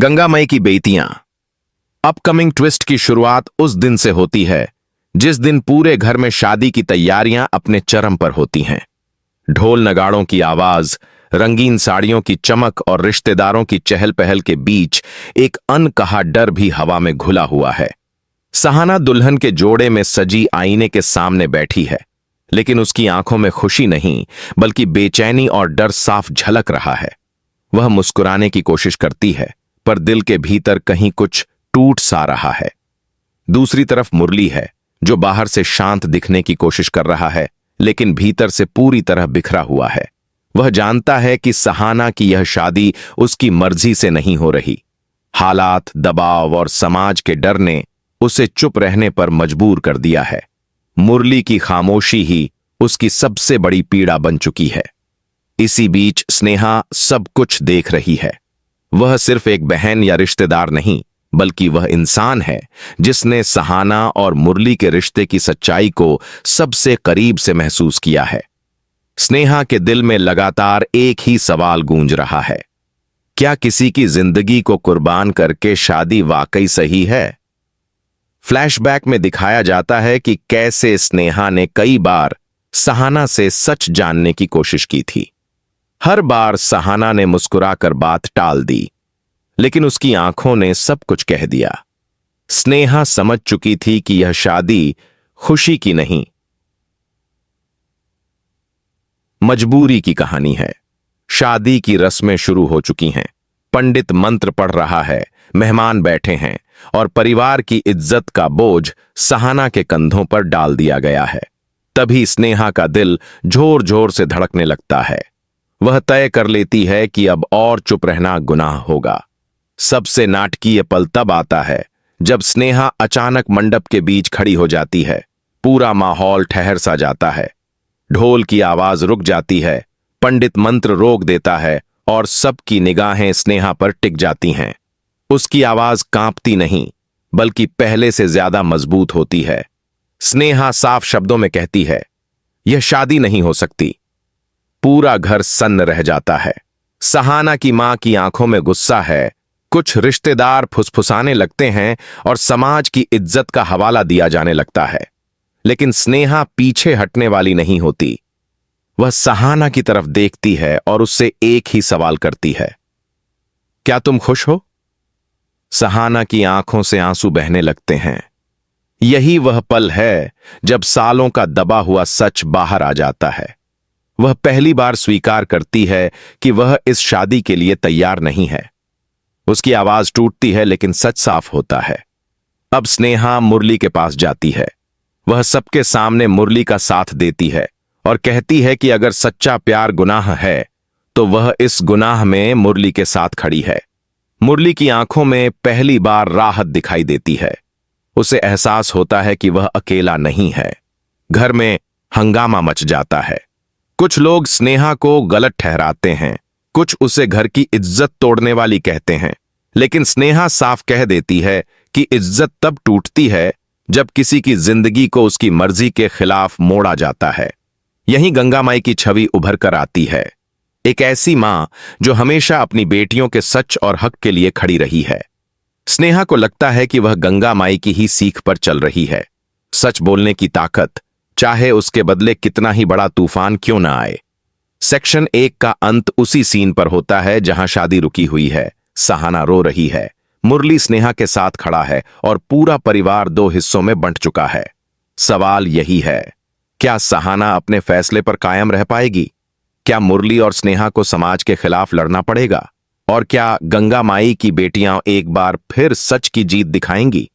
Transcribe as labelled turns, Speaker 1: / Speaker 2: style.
Speaker 1: गंगा मई की बेटियां। Upcoming twist की शुरुआत उस दिन से होती है जिस दिन पूरे घर में शादी की तैयारियां अपने चरम पर होती हैं। ढोल नगाड़ों की आवाज, रंगीन साड़ियों की चमक और रिश्तेदारों की चहल पहल के बीच एक अनकहा डर भी हवा में घुला हुआ है। सहाना दुल्हन के जोड़े में सजी आईने के सामने बैठी है, लेकिन उसकी आंखों में खुशी नहीं बल्कि बेचैनी और डर साफ झलक रहा है। वह मुस्कुराने की कोशिश करती है, पर दिल के भीतर कहीं कुछ टूट सा रहा है। दूसरी तरफ मुरली है, जो बाहर से शांत दिखने की कोशिश कर रहा है, लेकिन भीतर से पूरी तरह बिखरा हुआ है। वह जानता है कि सहाना की यह शादी उसकी मर्जी से नहीं हो रही। हालात, दबाव और समाज के डर ने उसे चुप रहने पर मजबूर कर दिया है। मुरली की खामोशी ही उसकी सबसे बड़ी पीड़ा बन चुकी है। इसी बीच स्नेहा सब कुछ देख रही है। वह सिर्फ एक बहन या रिश्तेदार नहीं, बल्कि वह इंसान है जिसने सहाना और मुरली के रिश्ते की सच्चाई को सबसे करीब से महसूस किया है। स्नेहा के दिल में लगातार एक ही सवाल गूंज रहा है, क्या किसी की जिंदगी को कुर्बान करके शादी वाकई सही है? फ्लैशबैक में दिखाया जाता है कि कैसे स्नेहा ने कई बार सहाना से सच जानने की कोशिश की थी। हर बार सहाना ने मुस्कुराकर बात टाल दी, लेकिन उसकी आंखों ने सब कुछ कह दिया। स्नेहा समझ चुकी थी कि यह शादी खुशी की नहीं, मजबूरी की कहानी है। शादी की रस्में शुरू हो चुकी हैं। पंडित मंत्र पढ़ रहा है, मेहमान बैठे हैं और परिवार की इज्जत का बोझ सहाना के कंधों पर डाल दिया गया है। तभी स्नेहा का दिल जोर जोर से धड़कने लगता है। वह तय कर लेती है कि अब और चुप रहना गुनाह होगा। सबसे नाटकीय पल तब आता है जब स्नेहा अचानक मंडप के बीच खड़ी हो जाती है। पूरा माहौल ठहर सा जाता है। ढोल की आवाज रुक जाती है, पंडित मंत्र रोक देता है और सबकी निगाहें स्नेहा पर टिक जाती हैं। उसकी आवाज कांपती नहीं, बल्कि पहले से ज्यादा मजबूत होती है। स्नेहा साफ शब्दों में कहती है, यह शादी नहीं हो सकती। पूरा घर सन्न रह जाता है। सहाना की मां की आंखों में गुस्सा है। कुछ रिश्तेदार फुसफुसाने लगते हैं और समाज की इज्जत का हवाला दिया जाने लगता है, लेकिन स्नेहा पीछे हटने वाली नहीं होती। वह सहाना की तरफ देखती है और उससे एक ही सवाल करती है, क्या तुम खुश हो? सहाना की आंखों से आंसू बहने लगते हैं। यही वह पल है जब सालों का दबा हुआ सच बाहर आ जाता है। वह पहली बार स्वीकार करती है कि वह इस शादी के लिए तैयार नहीं है। उसकी आवाज टूटती है, लेकिन सच साफ होता है। अब स्नेहा मुरली के पास जाती है। वह सबके सामने मुरली का साथ देती है और कहती है कि अगर सच्चा प्यार गुनाह है तो वह इस गुनाह में मुरली के साथ खड़ी है। मुरली की आंखों में पहली बार राहत दिखाई देती है। उसे एहसास होता है कि वह अकेला नहीं है। घर में हंगामा मच जाता है। कुछ लोग स्नेहा को गलत ठहराते हैं, कुछ उसे घर की इज्जत तोड़ने वाली कहते हैं, लेकिन स्नेहा साफ कह देती है कि इज्जत तब टूटती है जब किसी की जिंदगी को उसकी मर्जी के खिलाफ मोड़ा जाता है। यहीं गंगा माई की छवि उभर कर आती है, एक ऐसी मां जो हमेशा अपनी बेटियों के सच और हक के लिए खड़ी रही है। स्नेहा को लगता है कि वह गंगा माई की ही सीख पर चल रही है। सच बोलने की ताकत, चाहे उसके बदले कितना ही बड़ा तूफान क्यों ना आए। सेक्शन 1 का अंत उसी सीन पर होता है जहां शादी रुकी हुई है। सहाना रो रही है, मुरली स्नेहा के साथ खड़ा है और पूरा परिवार 2 हिस्सों में बंट चुका है। सवाल यही है, क्या सहाना अपने फैसले पर कायम रह पाएगी? क्या मुरली और स्नेहा को समाज के खिलाफ लड़ना पड़ेगा? और क्या गंगा माई की बेटियां एक बार फिर सच की जीत दिखाएंगी?